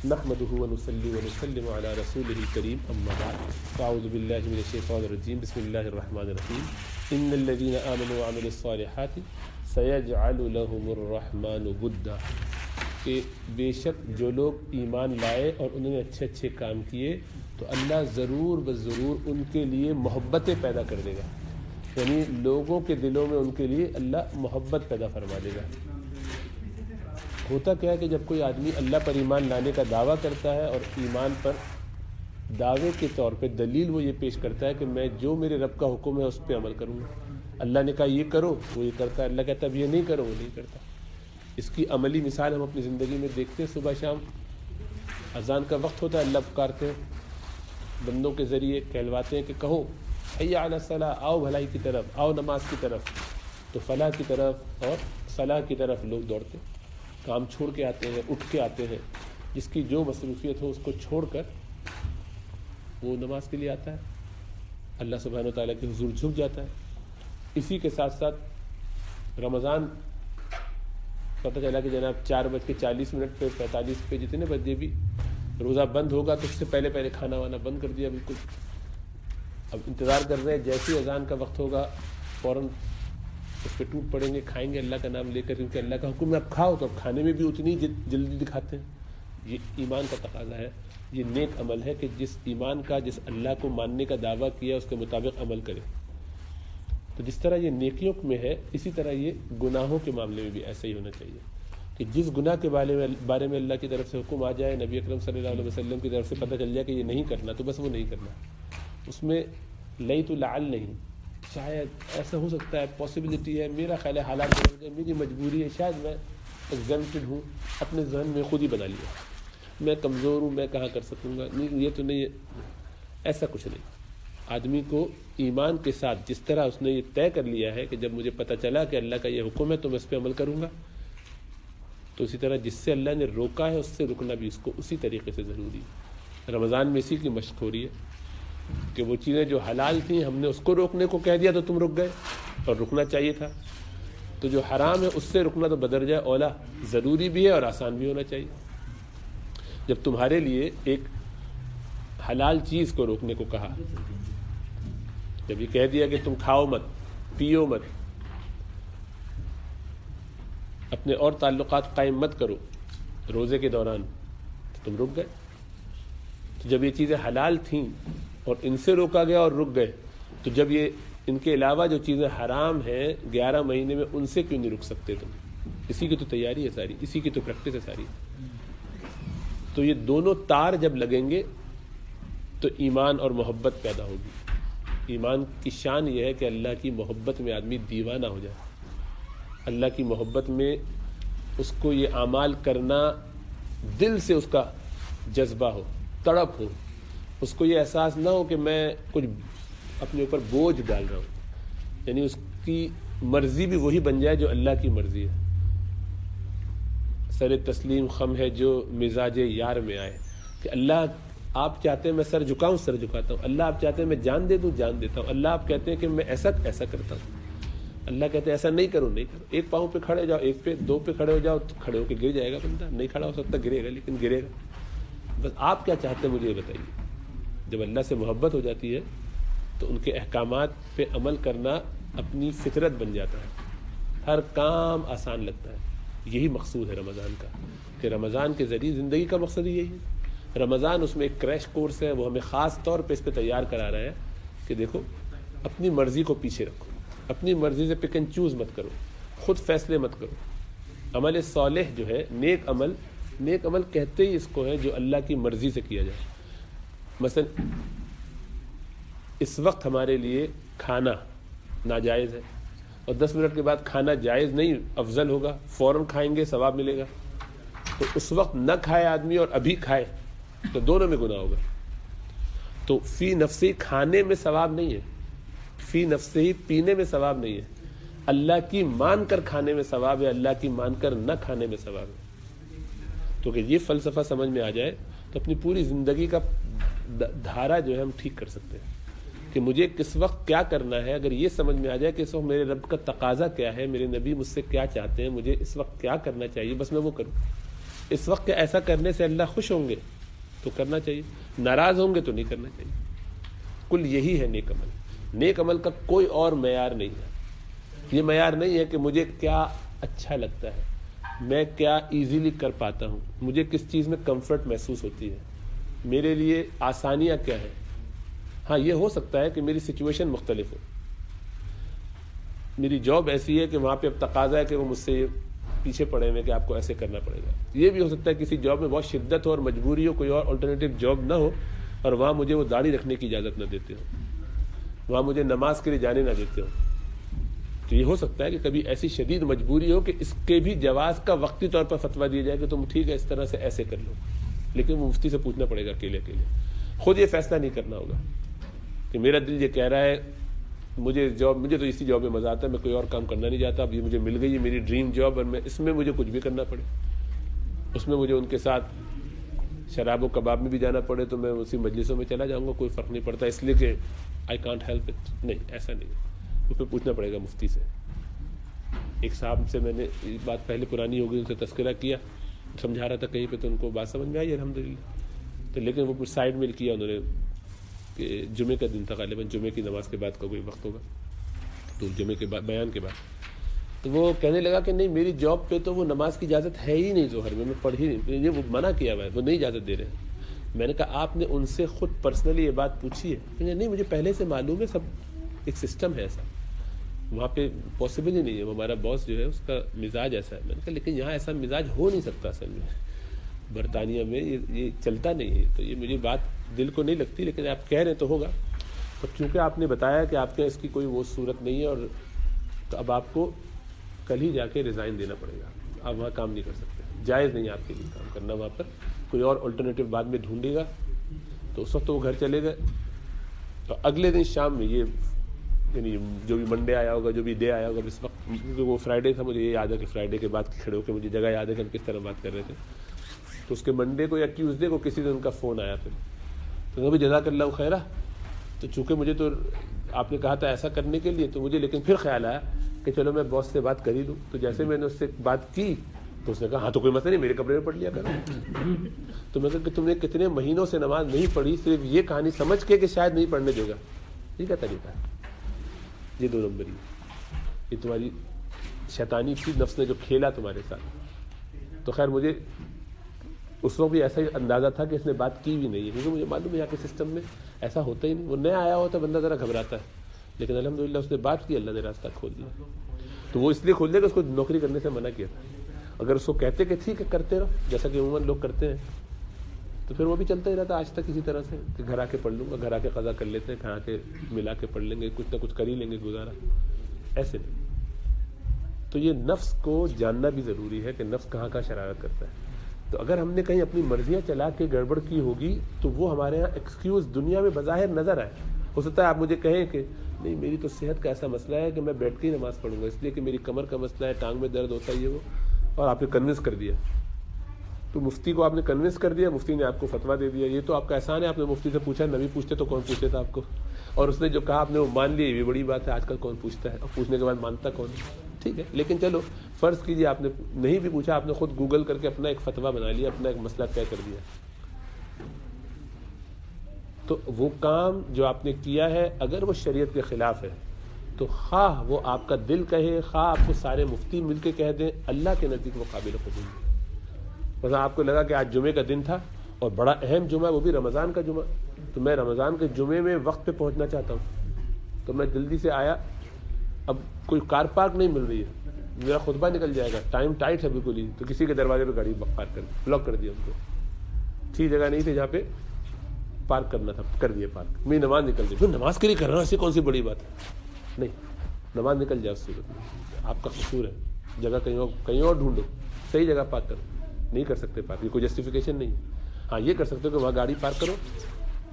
نحمده ونصلي ونسلم على رسوله الكريم اما بعد فاعوذ بالله من الشیطان الرجیم بسم اللہ الرحمن الرحیم ان الذين آمنوا وعملوا الصالحات سيجعل لهم الرحمن ودا کہ بے شک جو لوگ ایمان لائے اور انہوں نے اچھے اچھے کام کیے تو اللہ ضرور بضرور ان کے لیے محبتیں پیدا کر دے گا، یعنی لوگوں کے دلوں میں ان کے لیے اللہ محبت پیدا فرما دے گا۔ ہوتا کیا ہے کہ جب کوئی آدمی اللہ پر ایمان لانے کا دعویٰ کرتا ہے اور ایمان پر دعوے کے طور پہ دلیل وہ یہ پیش کرتا ہے کہ میں جو میرے رب کا حکم ہے اس پہ عمل کروں گا، اللہ نے کہا یہ کرو وہ یہ کرتا ہے، اللہ کہتا اب یہ نہیں کرو وہ نہیں کرتا۔ اس کی عملی مثال ہم اپنی زندگی میں دیکھتے ہیں، صبح شام اذان کا وقت ہوتا ہے، اللہ پکارتے ہیں، بندوں کے ذریعے کہلواتے ہیں کہ کہو حی علی الصلاۃ، آؤ بھلائی کی طرف، آؤ نماز کی طرف، تو فلاح کی طرف اور صلاح کی طرف لوگ دوڑتے ہیں، کام چھوڑ کے آتے ہیں، اٹھ کے آتے ہیں، جس کی جو مصروفیت ہو اس کو چھوڑ کر وہ نماز کے لیے آتا ہے، اللہ سبحانہ و تعالیٰ کے حضور جھک جاتا ہے۔ اسی کے ساتھ ساتھ رمضان پتہ چلا کہ جناب 4:40 پہ 45 پہ جتنے بجے بھی روزہ بند ہوگا تو اس سے پہلے پہلے کھانا وانا بند کر دیا بالکل۔ اب انتظار کر رہے ہیں جیسے اذان کا وقت ہوگا فوراً اس پہ ٹوٹ پڑیں گے، کھائیں گے اللہ کا نام لے کر، کیونکہ اللہ کا حکم ہے اب کھاؤ، تو اب کھانے میں بھی اتنی جلدی دکھاتے ہیں۔ یہ ایمان کا تقاضا ہے، یہ نیک عمل ہے کہ جس ایمان کا، جس اللہ کو ماننے کا دعویٰ کیا اس کے مطابق عمل کرے۔ تو جس طرح یہ نیکیوں میں ہے اسی طرح یہ گناہوں کے معاملے میں بھی ایسا ہی ہونا چاہیے کہ جس گناہ کے بارے میں اللہ کی طرف سے حکم آ جائے، نبی اکرم صلی اللہ علیہ وسلم کی طرف سے پتہ چل جائے کہ یہ نہیں کرنا، تو بس وہ نہیں کرنا، اس میں لیت لعل نہیں، شاید ایسا ہو سکتا ہے، پاسبلٹی ہے، میرا خیال ہے حالات بدل گئے، میری مجبوری ہے، شاید میں ایگزمپٹڈ ہوں، اپنے ذہن میں خود ہی بنا لیا، میں کمزور ہوں، میں کہاں کر سکوں گا، نہیں یہ تو نہیں ہے، ایسا کچھ نہیں۔ آدمی کو ایمان کے ساتھ جس طرح اس نے یہ طے کر لیا ہے کہ جب مجھے پتہ چلا کہ اللہ کا یہ حکم ہے تو میں اس پہ عمل کروں گا، تو اسی طرح جس سے اللہ نے روکا ہے اس سے رکنا بھی اس کو اسی طریقے سے ضروری ہے۔ رمضان میں اسی کی مشق ہو رہی ہے کہ وہ چیزیں جو حلال تھیں ہم نے اس کو روکنے کو کہہ دیا تو تم رک گئے، اور رکنا چاہیے تھا، تو جو حرام ہے اس سے رکنا تو بدرجہ اولا ضروری بھی ہے اور آسان بھی ہونا چاہیے۔ جب تمہارے لیے ایک حلال چیز کو روکنے کو کہا، جب یہ کہہ دیا کہ تم کھاؤ مت، پیو مت، اپنے اور تعلقات قائم مت کرو روزے کے دوران، تو تم رک گئے۔ تو جب یہ چیزیں حلال تھیں اور ان سے روکا گیا اور رک گئے، تو جب یہ ان کے علاوہ جو چیزیں حرام ہیں 11 مہینے میں ان سے کیوں نہیں رک سکتے تم؟ اسی کی تو تیاری ہے ساری، اسی کی تو پریکٹس ہے ساری۔ تو یہ دونوں تار جب لگیں گے تو ایمان اور محبت پیدا ہوگی۔ ایمان کی شان یہ ہے کہ اللہ کی محبت میں آدمی دیوانہ ہو جائے، اللہ کی محبت میں اس کو یہ اعمال کرنا دل سے اس کا جذبہ ہو، تڑپ ہو، اس کو یہ احساس نہ ہو کہ میں کچھ اپنے اوپر بوجھ ڈال رہا ہوں، یعنی اس کی مرضی بھی وہی بن جائے جو اللہ کی مرضی ہے۔ سر تسلیم خم ہے جو مزاج یار میں آئے، کہ اللہ آپ چاہتے ہیں میں سر جھکاؤں، سر جھکاتا ہوں، اللہ آپ چاہتے ہیں میں جان دے دوں، جان دیتا ہوں، اللہ آپ کہتے ہیں کہ میں ایسا کرتا ہوں، اللہ کہتے ہیں ایسا نہیں کرو، نہیں کرو، ایک پاؤں پہ کھڑے ہو جاؤ، ایک پہ، دو پہ کھڑے ہو جاؤ، تو کھڑے ہو کے گر جائے گا بندہ، نہیں کھڑا ہو سکتا گرے گا، لیکن گرے گا۔ بس آپ کیا چاہتے ہیں مجھے یہ بتائیے۔ جب اللہ سے محبت ہو جاتی ہے تو ان کے احکامات پہ عمل کرنا اپنی فطرت بن جاتا ہے، ہر کام آسان لگتا ہے۔ یہی مقصود ہے رمضان کا، کہ رمضان کے ذریعے زندگی کا مقصد یہی ہے۔ رمضان اس میں ایک کریش کورس ہے، وہ ہمیں خاص طور پہ اس پہ تیار کرا رہا ہے کہ دیکھو اپنی مرضی کو پیچھے رکھو، اپنی مرضی سے پک اینڈ چوز مت کرو، خود فیصلے مت کرو۔ عمل صالح جو ہے، نیک عمل کہتے ہی اس کو ہے جو اللہ کی مرضی سے کیا جائے۔ مثلا اس وقت ہمارے لیے کھانا ناجائز ہے اور 10 منٹ کے بعد کھانا جائز نہیں، افضل ہوگا، فوراً کھائیں گے ثواب ملے گا، تو اس وقت نہ کھائے آدمی اور ابھی کھائے تو دونوں میں گناہ ہوگا۔ تو فی نفسی کھانے میں ثواب نہیں ہے، فی نفسی ہی پینے میں ثواب نہیں ہے، اللہ کی مان کر کھانے میں ثواب ہے، اللہ کی مان کر نہ کھانے میں ثواب ہے۔ تو کہ یہ فلسفہ سمجھ میں آ جائے تو اپنی پوری زندگی کا دھارا جو ہے ہم ٹھیک کر سکتے ہیں کہ مجھے کس وقت کیا کرنا ہے۔ اگر یہ سمجھ میں آ جائے کہ اس وقت میرے رب کا تقاضا کیا ہے، میرے نبی مجھ سے کیا چاہتے ہیں، مجھے اس وقت کیا کرنا چاہیے، بس میں وہ کروں۔ اس وقت ایسا کرنے سے اللہ خوش ہوں گے تو کرنا چاہیے، ناراض ہوں گے تو نہیں کرنا چاہیے. کل یہی ہے نیک عمل. نیک عمل کا کوئی اور معیار نہیں ہے. یہ معیار نہیں ہے کہ مجھے کیا اچھا لگتا ہے، میں کیا ایزیلی کر پاتا ہوں، مجھے کس چیز میں کمفرٹ محسوس ہوتی ہے، میرے لیے آسانیاں کیا ہیں. ہاں یہ ہو سکتا ہے کہ میری سچویشن مختلف ہو، میری جاب ایسی ہے کہ وہاں پہ اب تقاضا ہے کہ وہ مجھ سے پیچھے پڑے ہوئے کہ آپ کو ایسے کرنا پڑے گا. یہ بھی ہو سکتا ہے کسی جاب میں بہت شدت ہو اور مجبوری ہو، کوئی اور الٹرنیٹیو جاب نہ ہو اور وہاں مجھے وہ داڑھی رکھنے کی اجازت نہ دیتے ہو، وہاں مجھے نماز کے لیے جانے نہ دیتے ہو. تو یہ ہو سکتا ہے کہ کبھی ایسی شدید مجبوری ہو کہ اس کے بھی جواز کا وقتی طور پر فتویٰ دیا جائے کہ تم ٹھیک ہے اس طرح سے ایسے کر لو، لیکن وہ مفتی سے پوچھنا پڑے گا اکیلے اکیلے. خود یہ فیصلہ نہیں کرنا ہوگا کہ میرا دل یہ کہہ رہا ہے مجھے تو اسی جاب میں مزہ آتا ہے، میں کوئی اور کام کرنا نہیں چاہتا، اب یہ مجھے مل گئی ہے میری ڈریم جاب اور میں اس میں مجھے کچھ بھی کرنا پڑے، اس میں مجھے ان کے ساتھ شراب و کباب میں بھی جانا پڑے تو میں اسی مجلسوں میں چلا جاؤں گا، کوئی فرق نہیں پڑتا، اس لیے کہ آئی کانٹ ہیلپ اٹ. نہیں، ایسا نہیں ہے. اس پہ پوچھنا پڑے گا مفتی سے. ایک صاحب سے میں نے یہ بات پہلے پرانی ہو گئی، ان سے تذکرہ کیا، سمجھا رہا تھا کہیں پہ تو ان کو بات سمجھ میں آئی الحمدللہ. تو لیکن وہ سائڈ میں کیا انہوں نے کہ جمعے کا دن تھا، غالباً جمعے کی نماز کے بعد کا کوئی وقت ہوگا، تو جمعے کے بعد بیان کے بعد تو وہ کہنے لگا کہ نہیں میری جاب پہ تو وہ نماز کی اجازت ہے ہی نہیں ظہر میں پڑھ ہی نہیں، وہ منع کیا ہوا ہے، وہ نہیں اجازت دے رہے ہیں. میں نے کہا آپ نے ان سے خود پرسنلی یہ بات پوچھی ہے؟ نہیں مجھے پہلے سے معلوم ہے، سب ایک سسٹم ہے ایسا، وہاں پہ پاسبل ہی نہیں ہے، ہمارا باس جو ہے اس کا مزاج ایسا ہے. میں نے کہا لیکن یہاں ایسا مزاج ہو نہیں سکتا، اصل میں برطانیہ میں یہ چلتا نہیں ہے. تو یہ مجھے بات دل کو نہیں لگتی، لیکن آپ کہہ رہے تو ہوگا. تو چونکہ آپ نے بتایا کہ آپ کے اس کی کوئی وہ صورت نہیں ہے، اور تو اب آپ کو کل ہی جا کے ریزائن دینا پڑے گا، آپ وہاں کام نہیں کر سکتے، جائز نہیں ہے آپ کے لیے کام کرنا وہاں پر. کوئی اور الٹرنیٹیو بعد میں ڈھونڈے گا. تو اس وقت تو وہ گھر چلے گئے. تو اگلے دن شام میں یہ یعنی جو بھی منڈے آیا ہوگا، جو بھی ڈے آیا ہوگا، اس وقت کیونکہ وہ فرائیڈے تھا، مجھے یہ یاد ہے کہ فرائیڈے کے بعد کھڑے ہو کے مجھے جگہ یاد ہے کہ ہم کس طرح بات کر رہے تھے. تو اس کے منڈے کو یا ٹیوزڈے کو کسی دن ان کا فون آیا، پھر تو کبھی جزاک اللہ خیرہ. تو چونکہ مجھے تو آپ نے کہا تھا ایسا کرنے کے لیے، تو مجھے لیکن پھر خیال آیا کہ چلو میں باس سے بات کر ہی لوں. تو جیسے میں نے اس سے بات کی تو اس نے کہا ہاں تو کوئی مسئلہ نہیں، میرے کمرے میں پڑھ لیا کرو. تو میں کہا کہ تم نے کتنے مہینوں سے نماز نہیں پڑھی صرف یہ کہانی سمجھ کے کہ شاید نہیں پڑھنے دے گا. یہ کیا طریقہ ہے؟ یہ 2 نمبری، یہ تمہاری شیطانی تھی، نفس نے جو کھیلا تمہارے ساتھ. تو خیر مجھے اس وقت بھی ایسا ہی اندازہ تھا کہ اس نے بات کی بھی نہیں ہے، کیونکہ مجھے معلوم ہے یہاں کے سسٹم میں ایسا ہوتا ہی نہیں. وہ نیا آیا ہوتا بندہ ذرا گھبراتا ہے، لیکن الحمدللہ اس نے بات کی، اللہ نے راستہ کھول دیا. تو وہ اس لیے کھول دیا کہ اس کو نوکری کرنے سے منع کیا تھا. اگر اس کو کہتے کہ ٹھیک ہے کرتے رہو جیسا کہ عموماً لوگ کرتے ہیں، تو پھر وہ بھی چلتا ہی رہتا آج تک اسی طرح سے کہ گھر آ کے پڑھ لوں گا، گھر آ کے قضا کر لیتے ہیں، گھر آ کے ملا کے پڑھ لیں گے، کچھ نہ کچھ کر ہی لیں گے گزارا. ایسے نہیں. تو یہ نفس کو جاننا بھی ضروری ہے کہ نفس کہاں کہاں شرارت کرتا ہے. تو اگر ہم نے کہیں اپنی مرضیاں چلا کے گڑبڑ کی ہوگی تو وہ ہمارے یہاں ایکسکیوز دنیا میں بظاہر نظر آئے. ہو سکتا ہے آپ مجھے کہیں کہ نہیں میری تو صحت کا ایسا مسئلہ ہے کہ میں بیٹھ کے ہی نماز پڑھوں گا، اس لیے کہ میری کمر کا مسئلہ ہے، ٹانگ میں درد ہوتا ہے، یہ وہ، اور آپ نے کنونس کر دیا. تو مفتی کو آپ نے کنونس کر دیا، مفتی نے آپ کو فتویٰ دے دیا. یہ تو آپ کا احسان ہے، آپ نے مفتی سے پوچھا. نبی پوچھتے تو کون پوچھتے تھا آپ کو؟ اور اس نے جو کہا آپ نے وہ مان لیا، یہ بھی بڑی بات ہے. آج کل کون پوچھتا ہے، اور پوچھنے کے بعد مانتا کون ہے؟ ٹھیک ہے، لیکن چلو فرض کیجیے آپ نے نہیں بھی پوچھا، آپ نے خود گوگل کر کے اپنا ایک فتویٰ بنا لیا، اپنا ایک مسئلہ طے کر دیا. تو وہ کام جو آپ نے کیا ہے اگر وہ شریعت کے خلاف ہے تو خواہ وہ آپ کا دل کہے، خواہ آپ کو سارے مفتی مل کے کہہ دیں، اللہ کے نزدیک وہ قابل قبول ہے. مثلا آپ کو لگا کہ آج جمعے کا دن تھا اور بڑا اہم جمعہ، وہ بھی رمضان کا جمعہ، تو میں رمضان کے جمعے میں وقت پہ پہنچنا چاہتا ہوں، تو میں جلدی سے آیا. اب کوئی کار پارک نہیں مل رہی ہے، میرا خطبہ نکل جائے گا، ٹائم ٹائٹ ہے بالکل ہی. تو کسی کے دروازے پہ گاڑی پارک کر بلاک کر دیا ان کو. ٹھیک جگہ نہیں تھی جہاں پہ پارک کرنا تھا، کر دیا پارک. میری نماز نکل گئی. پھر نماز کے لیے کر رہا ہوں، ایسی کون سی بڑی بات ہے؟ نہیں، نماز نکل جائے اس صورت میں آپ کا قصور ہے. جگہ کہیں اور ڈھونڈو، صحیح جگہ پارک کرو. نہیں کر سکتے پارک، یہ کوئی جسٹیفیکیشن نہیں ہے. ہاں یہ کر سکتے ہو کہ وہاں گاڑی پارک کرو،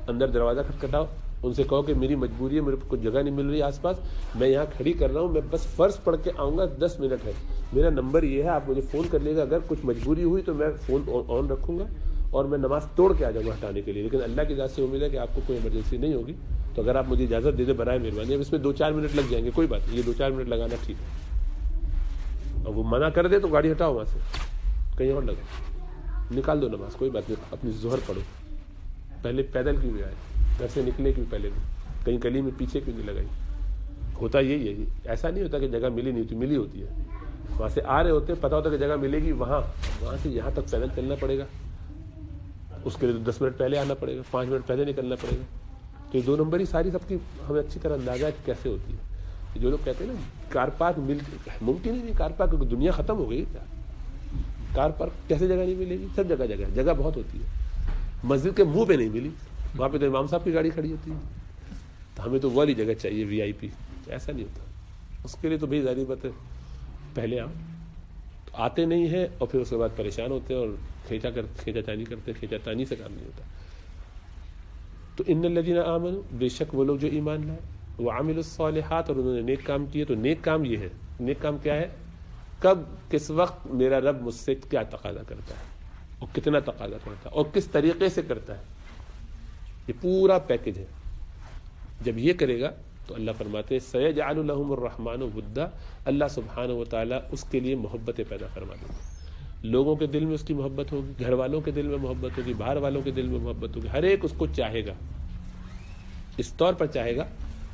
اندر دروازہ کھٹکھٹاؤ، ان سے کہو کہ میری مجبوری ہے، میرے کو کوئی جگہ نہیں مل رہی آس پاس، میں یہاں کھڑی کر رہا ہوں، میں بس فرض پڑھ کے آؤں گا، 10 منٹ ہے، میرا نمبر یہ ہے، آپ مجھے فون کر لے گا. اگر کچھ مجبوری ہوئی تو میں فون آن رکھوں گا اور میں نماز توڑ کے آ جاؤں گا ہٹانے کے لیے. لیکن اللہ کی ذات سے امید ہے کہ آپ کو کوئی ایمرجنسی نہیں ہوگی. تو اگر آپ مجھے اجازت دے دیں برائے مہربانی. اب اس میں 2-4 منٹ لگ جائیں گے، کوئی بات نہیں، یہ 2-4 منٹ لگانا ٹھیک ہے. اور وہ منع کر دے تو گاڑی ہٹاؤ وہاں سے، کہیں اور لگاؤ. نکال دو نماز، کوئی بات نہیں، اپنی ظہر پڑھو، پہلے پیدل کیوں نہیں آئے، گھر سے نکلے کیوں پہلے نہیں، کہیں گلی میں پیچھے کیوں نہیں لگائی. ہوتا یہی ہے، ایسا نہیں ہوتا کہ جگہ ملی نہیں ہوتی، ملی ہوتی ہے. وہاں سے آ رہے ہوتے پتہ ہوتا کہ جگہ ملے گی، وہاں سے یہاں تک پیدل چلنا پڑے گا، اس کے لیے 10 منٹ پہلے آنا پڑے گا، 5 منٹ پہلے نکلنا پڑے گا. تو یہ 2 نمبر ہی ساری سب کی ہمیں اچھی طرح اندازہ ہے کہ کیسے ہوتی ہے. جو لوگ کہتے ہیں نا کار پارک ممکن ہی نہیں، کار پارک دنیا ختم ہو گئی کیا، کار پارک کیسے جگہ نہیں ملے گی، سب جگہ بہت ہوتی ہے. مسجد کے منہ پہ نہیں ملی، وہاں پہ تو امام صاحب کی گاڑی کھڑی ہوتی ہے. تو ہمیں تو وہ والی جگہ چاہیے VIP. ایسا نہیں ہوتا، اس کے لیے تو بھائی ظاہری بات ہے پہلے آؤ. تو آتے نہیں ہیں اور پھر اس کے بعد پریشان ہوتے ہیں اور کھینچا تانی کرتے ہیں. کھینچا تانی سے کام نہیں ہوتا. تو ان الذین آمنوا، بے شک وہ لوگ جو ایمان لائے، وعملوا الصالحات، اور انہوں نے نیک کام کیے. تو نیک کام یہ ہے، نیک کام کیا ہے، کب کس وقت میرا رب مجھ سے کیا تقاضا کرتا ہے اور کتنا تقاضا کرتا ہے اور کس طریقے سے کرتا ہے، یہ پورا پیکج ہے. جب یہ کرے گا تو اللہ فرماتے ہیں سیجعل لهم الرحمن ودا، اللہ سبحانہ و تعالیٰ اس کے لیے محبتیں پیدا فرما دیں گے. لوگوں کے دل میں اس کی محبت ہوگی، گھر والوں کے دل میں محبت ہوگی، باہر والوں کے دل میں محبت ہوگی. ہر ایک اس کو چاہے گا، اس طور پر چاہے گا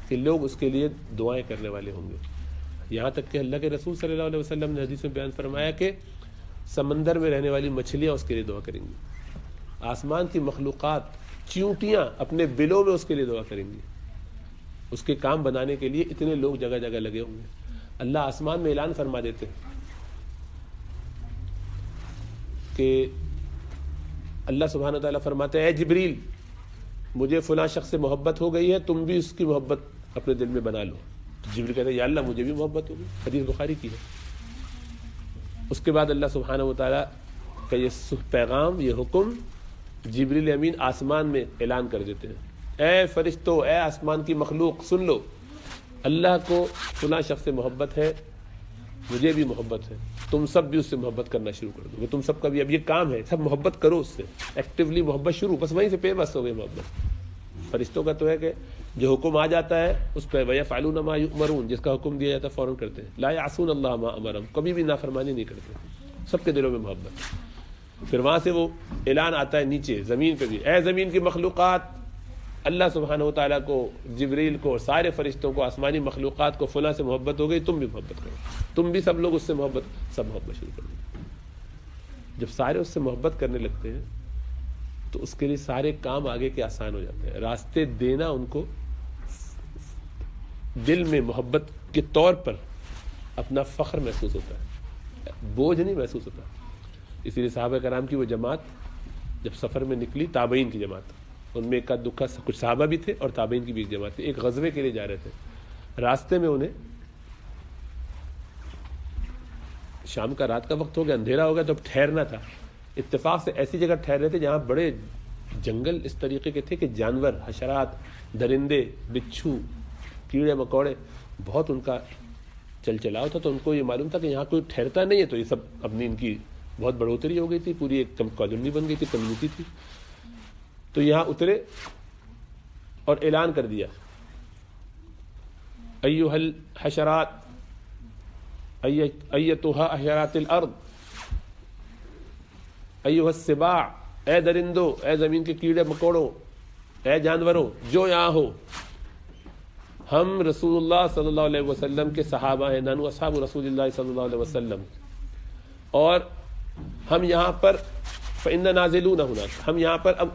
کہ لوگ اس کے لیے دعائیں کرنے والے ہوں گے. یہاں تک کہ اللہ کے رسول صلی اللہ علیہ وسلم نے حدیث میں بیان فرمایا کہ سمندر میں رہنے والی مچھلیاں اس کے لیے دعا کریں گی، آسمان کی مخلوقات چیونٹیاں اپنے بلوں میں اس کے لیے دعا کریں گی. اس کے کام بنانے کے لیے اتنے لوگ جگہ جگہ لگے ہوں گے. اللہ آسمان میں اعلان فرما دیتے ہیں کہ اللہ سبحانہ وتعالیٰ فرماتے ہیں اے جبریل، مجھے فلاں شخص سے محبت ہو گئی ہے، تم بھی اس کی محبت اپنے دل میں بنا لو. تو جبریل کہتے ہیں یا اللہ مجھے بھی محبت ہو گئی. حدیث بخاری کی ہے. اس کے بعد اللہ سبحانہ وتعالیٰ کا یہ پیغام، یہ حکم جبریل امین آسمان میں اعلان کر دیتے ہیں، اے فرشتو، اے آسمان کی مخلوق، سن لو، اللہ کو فلاں شخص سے محبت ہے، مجھے بھی محبت ہے، تم سب بھی اس سے محبت کرنا شروع کر دو. تم سب کا بھی اب یہ کام ہے، سب محبت کرو اس سے، ایکٹیولی محبت شروع، بس وہیں سے پے بس ہو گئی محبت. فرشتوں کا تو ہے کہ جو حکم آ جاتا ہے اس پہ وَيَفْعَلُونَ مَا يُؤْمَرُونَ، جس کا حکم دیا جاتا ہے فوراً کرتے ہیں. لَا يَعْصُونَ اللَّهَ مَا أَمَرَهُمْ، کبھی بھی نافرمانی نہیں کرتے. سب کے دلوں میں محبت. پھر وہاں سے وہ اعلان آتا ہے نیچے زمین پہ بھی، اے زمین کی مخلوقات، اللہ سبحانہ و تعالیٰ کو، جبریل کو، سارے فرشتوں کو، آسمانی مخلوقات کو فلاں سے محبت ہو گئی، تم بھی محبت کرو، تم بھی سب لوگ اس سے محبت، سب محبت شروع کر دیں. جب سارے اس سے محبت کرنے لگتے ہیں تو اس کے لیے سارے کام آگے کے آسان ہو جاتے ہیں. راستے دینا ان کو دل میں محبت کے طور پر اپنا فخر محسوس ہوتا ہے، بوجھ نہیں محسوس ہوتا. اسی لیے صحابہ کرام کی وہ جماعت جب سفر میں نکلی، تابعین کی جماعت، ان میں ایک دکھا کچھ صحابہ بھی تھے اور تابعین کی بھی ایک جماعت تھی. ایک غزوے کے لیے جا رہے تھے، راستے میں انہیں شام کا، رات کا وقت ہو گیا، اندھیرا ہو گیا، تو اب ٹھہرنا تھا. اتفاق سے ایسی جگہ ٹھہر رہے تھے جہاں بڑے جنگل اس طریقے کے تھے کہ جانور، حشرات، درندے، بچھو، کیڑے مکوڑے بہت ان کا چل چلاؤ تھا. تو ان کو یہ معلوم تھا کہ یہاں کوئی ٹھہرتا نہیں ہے، تو یہ سب اپنی ان کی بہت بڑھوتری ہو گئی تھی، پوری ایک کالونی بن گئی تھی، کمیونٹی تھی. تو یہاں اترے اور اعلان کر دیا ایھا الحشرات ایتھا حشرات الارض ایھا السباع، اے درندوں، اے زمین کے کیڑے مکوڑوں، اے جانوروں جو یہاں ہو، ہم رسول اللہ صلی اللہ علیہ وسلم کے صحابہ ہیں، نحن اصحاب رسول اللہ صلی اللہ علیہ وسلم، اور ہم یہاں پر فإنا نازلون هناك، ہم یہاں پر اب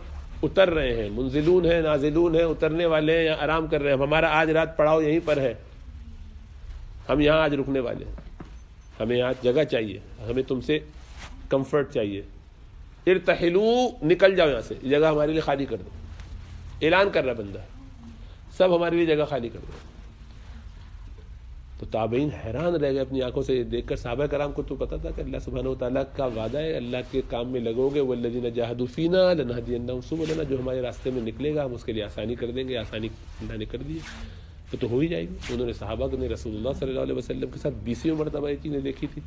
اتر رہے ہیں. منزلون ہیں، نازلون ہیں، اترنے والے ہیں، یہاں آرام کر رہے ہیں. ہمارا آج رات پڑاؤ یہیں پر ہے، ہم یہاں آج رکنے والے ہیں. ہمیں یہاں جگہ چاہیے، ہمیں تم سے کمفرٹ چاہیے. ارتحلوا، نکل جاؤ یہاں سے، جگہ ہمارے لیے خالی کر دو. اعلان کر رہا بندہ، سب ہمارے لیے جگہ خالی کر دو. تو تابعین حیران رہ گئے اپنی آنکھوں سے دیکھ کر. صحابہ کرام کو تو پتا تھا کہ اللہ سبحانہ و تعالیٰ کا وعدہ ہے، اللہ کے کام میں لگو گے، والذین جاہدوا فینا لنہدینہم سبلنا، جو ہمارے راستے میں نکلے گا ہم اس کے لیے آسانی کر دیں گے. آسانی اللہ نے کر دی ہے تو ہو ہی جائے گی. انہوں نے صحابہ نے رسول اللہ صلی اللہ علیہ وسلم کے ساتھ 20 مرتبہ یہ چیزیں دیکھی تھی.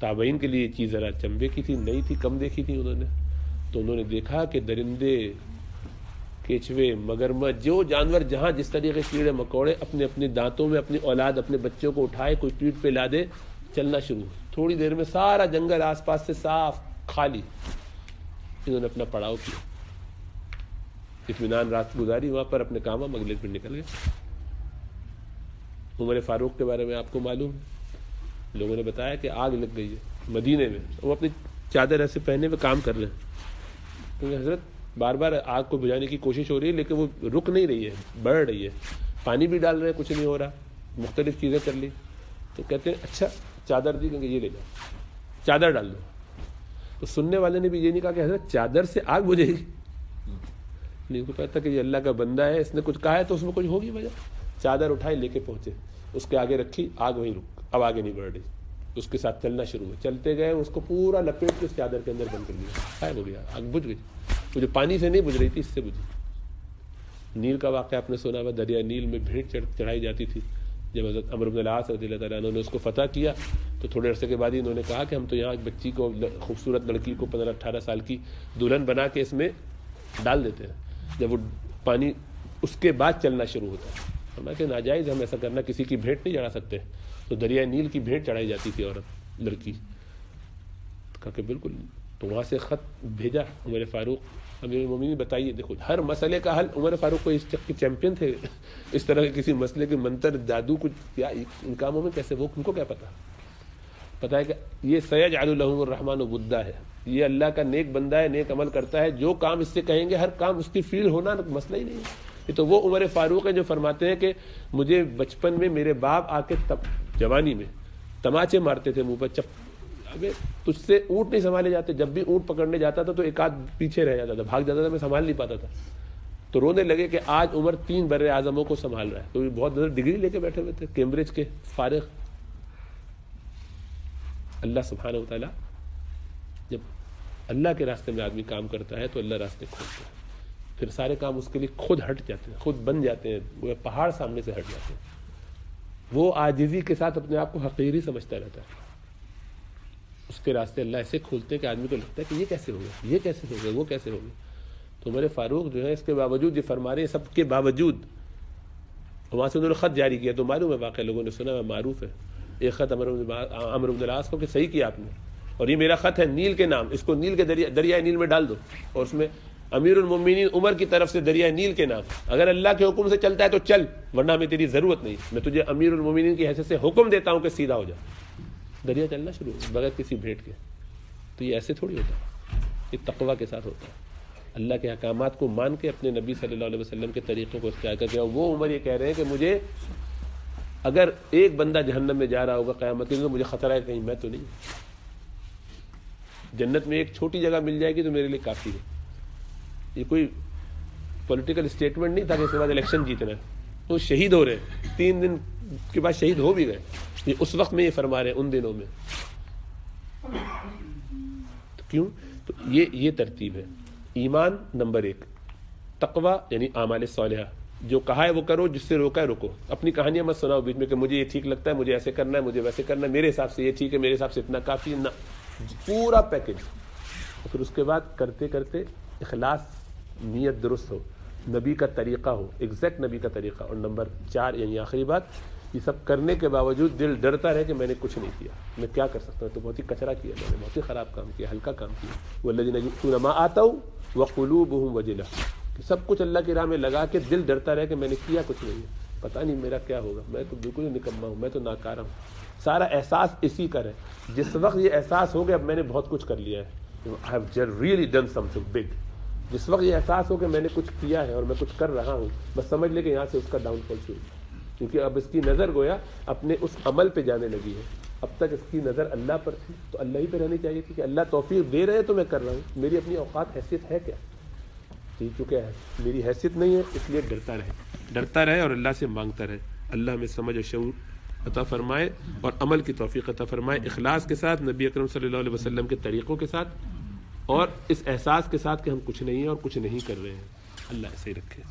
تابعین کے لیے یہ چیز ذرا چنبے کی تھی، نئی تھی، کم دیکھی تھی انہوں نے. تو انہوں نے دیکھا کہ درندے، کیچوے، مگرمچھ، جو جانور جہاں جس طریقے کیڑے مکوڑے اپنے اپنے دانتوں میں اپنی اولاد، اپنے بچوں کو اٹھائے، کوئی پیٹھ پہ لا دے، چلنا شروع. تھوڑی دیر میں سارا جنگل آس پاس سے صاف، خالی. انہوں نے اپنا پڑاؤ کیا، اطمینان رات گزاری وہاں پر، اپنے کام اگلے دن نکل گئے۔ عمر فاروق کے بارے میں آپ کو معلوم ہے، لوگوں نے بتایا کہ آگ لگ گئی ہے مدینے میں، وہ اپنی چادر ایسے پہنے ہوئے کام کر رہے ہیں، کیونکہ حضرت بار بار آگ کو بجھانے کی کوشش ہو رہی ہے لیکن وہ رک نہیں رہی ہے، بڑھ رہی ہے، پانی بھی ڈال رہے ہیں، کچھ نہیں ہو رہا، مختلف چیزیں کر لی، تو کہتے ہیں اچھا چادر دی، کیونکہ یہ لے جاؤ چادر ڈال دو۔ تو سننے والے نے بھی یہ نہیں کہا کہ حضرت چادر سے آگ بجھے گی، نہیں کو پتا کہ یہ اللہ کا بندہ ہے، اس نے کچھ کہا ہے تو اس میں کچھ ہوگی وجہ۔ چادر اٹھائی لے کے پہنچے، اس کے آگے رکھی، آگ وہیں رک، اب آگے نہیں بڑھ رہی، اس کے ساتھ چلنا شروع ہوئے، چلتے گئے، اس کو پورا لپیٹ کے اس چادر کے اندر بند کر دیا، غائب ہو گیا، آگ بجھ گئی۔ وہ جو پانی سے نہیں بجھ رہی تھی، اس سے بجھی۔ نیل کا واقعہ آپ نے سنا ہوا، دریا نیل میں بھیڑ چڑھائی جاتی تھی، جب حضرت عمرو بن العاص رضی اللہ تعالیٰ عنہ نے اس کو فتح کیا تو تھوڑے عرصے کے بعد ہی انہوں نے کہا کہ ہم تو یہاں ایک بچی کو، خوبصورت لڑکی کو 15-18 سال کی دلہن بنا کے اس میں ڈال دیتے ہیں، جب وہ پانی اس کے بعد چلنا شروع ہوتا ہے، ہمیں کہ ناجائز ہم ایسا کرنا، کسی کی بھیٹ نہیں چڑھا سکتے، تو دریا نیل کی بھیٹ چڑھائی جاتی تھی عورت لڑکی، کہا کہ بالکل، تو وہاں سے خط بھیجا عمر فاروق، امیر المومنین بتائیے، دیکھو ہر مسئلے کا حل، عمر فاروق کو اس چک کے چیمپئن تھے، اس طرح کے کسی مسئلے کے منتر جادو کچھ کیا ان کاموں میں کیسے، وہ ان کو کیا پتا ہے کہ یہ سیجعل لہم الرحمن ودا ہے، یہ اللہ کا نیک بندہ ہے، نیک عمل کرتا ہے، جو کام اس سے کہیں گے ہر کام اس کی فیل ہونا مسئلہ ہی نہیں ہے۔ یہ تو وہ عمر فاروق ہے جو فرماتے ہیں کہ مجھے بچپن میں میرے باپ آ کے جوانی میں تماچے مارتے تھے منہ پر، ابے تجھ سے اونٹ نہیں سنبھالے جاتے، جب بھی اونٹ پکڑنے جاتا تھا تو ایک آدھ پیچھے رہ جاتا تھا، بھاگ جاتا تھا، میں سنبھال نہیں پاتا تھا، تو رونے لگے کہ آج عمر 3 بر اعظموں کو سنبھال رہا ہے، تو بہت زیادہ ڈگری لے کے بیٹھے ہوئے تھے، کیمبرج کے فارغ۔ اللہ سبحانہ و تعالیٰ جب اللہ کے راستے میں آدمی کام کرتا ہے تو اللہ راستے کھولتا ہے، پھر سارے کام اس کے لیے خود ہٹ جاتے ہیں، خود بن جاتے ہیں، وہ پہاڑ سامنے سے ہٹ جاتے ہیں۔ وہ عاجزی کے ساتھ اپنے آپ کو حقیر ہی سمجھتا رہتا ہے، اس کے راستے اللہ ایسے کھولتے ہیں کہ آدمی کو لگتا ہے کہ یہ کیسے ہو گیا، یہ کیسے ہو گیا، وہ کیسے ہو گیا۔ تو عمر فاروق جو ہے اس کے باوجود، یہ فرما رہے ہیں سب کے باوجود، وہاں سے انہوں نے خط جاری کیا، تو معلوم ہے واقعہ لوگوں نے سنا ہے، معروف ہے، ایک خط عمرو بن العاص کو کہ صحیح کیا آپ نے، اور یہ میرا خط ہے نیل کے نام، اس کو نیل کے دریائے نیل میں ڈال دو، اور اس میں امیر المومنین عمر کی طرف سے دریائے نیل کے نام، اگر اللہ کے حکم سے چلتا ہے تو چل، ورنہ ہمیں تیری ضرورت نہیں، میں تجھے امیر المومنین کی حیثیت سے حکم دیتا ہوں کہ سیدھا ہو جا۔ دریا چلنا شروع ہو بغیر کسی بھیٹ کے۔ تو یہ ایسے تھوڑی ہوتا ہے، یہ تقویٰ کے ساتھ ہوتا ہے، اللہ کے احکامات کو مان کے اپنے نبی صلی اللہ علیہ وسلم کے طریقوں کو اختیار کر کے۔ اور وہ عمر یہ کہہ رہے ہیں کہ مجھے اگر ایک بندہ جہنم میں جا رہا ہوگا قیامت کے دن تو مجھے خطرہ ہے کہیں میں تو نہیں، جنت میں ایک چھوٹی جگہ مل جائے گی تو میرے لیے کافی ہے۔ یہ کوئی پولیٹیکل اسٹیٹمنٹ نہیں تھا کہ اس کے بعد الیکشن جیتنا ہے، وہ شہید ہو رہے ہیں، 3 دن کے بعد شہید ہو بھی گئے، یہ اس وقت میں یہ فرما رہے ہیں، ان دنوں میں۔ تو کیوں؟ تو یہ ترتیب ہے۔ ایمان نمبر 1، تقویٰ یعنی اعمال صالحہ، جو کہا ہے وہ کرو، جس سے روکا ہے رکو، اپنی کہانیاں مت سناؤ بیچ میں کہ مجھے یہ ٹھیک لگتا ہے، مجھے ایسے کرنا ہے، مجھے ویسے کرنا ہے، میرے حساب سے یہ ٹھیک ہے، میرے حساب سے اتنا کافی ہے، نہ، پورا پیکج۔ اور پھر اس کے بعد کرتے کرتے اخلاص، نیت درست ہو، نبی کا طریقہ ہو، ایگزیکٹ نبی کا طریقہ۔ اور نمبر 4 یعنی آخری بات، یہ سب کرنے کے باوجود دل ڈرتا رہے کہ میں نے کچھ نہیں کیا، میں کیا کر سکتا ہوں، تو بہت ہی کچرا کیا، میں نے بہت ہی خراب کام کیا، ہلکا کام کیا۔ والذین یؤتون ما آتوا وقلوبهم وجلہ، کہ سب کچھ اللہ کی راہ میں لگا کے دل ڈرتا رہے کہ میں نے کیا کچھ نہیں ہے، پتہ نہیں میرا کیا ہوگا، میں تو بالکل ہی نکما ہوں، میں تو ناکارہ ہوں۔ سارا احساس اسی کا ہے، جس وقت یہ احساس ہو گیا اب میں نے بہت کچھ کر لیا ہے، I have really done something big، جس وقت یہ احساس ہو کہ میں نے کچھ کیا ہے اور میں کچھ کر رہا ہوں، بس سمجھ لے کہ یہاں سے اس کا ڈاؤن فال شروع، کیونکہ اب اس کی نظر گویا اپنے اس عمل پہ جانے لگی ہے۔ اب تک اس کی نظر اللہ پر تھی تو اللہ ہی پہ رہنی چاہیے تھی کہ اللہ توفیق دے رہے تو میں کر رہا ہوں، میری اپنی اوقات حیثیت ہے کیا، چونکہ میری حیثیت نہیں ہے اس لیے ڈرتا رہے اور اللہ سے مانگتا رہے۔ اللہ ہمیں سمجھ اور شعور عطا فرمائے اور عمل کی توفیق عطا فرمائے، اخلاص کے ساتھ، نبی اکرم صلی اللہ علیہ وسلم کے طریقوں کے ساتھ، اور اس احساس کے ساتھ کہ ہم کچھ نہیں ہیں اور کچھ نہیں کر رہے ہیں۔ اللہ ایسے ہی رکھے۔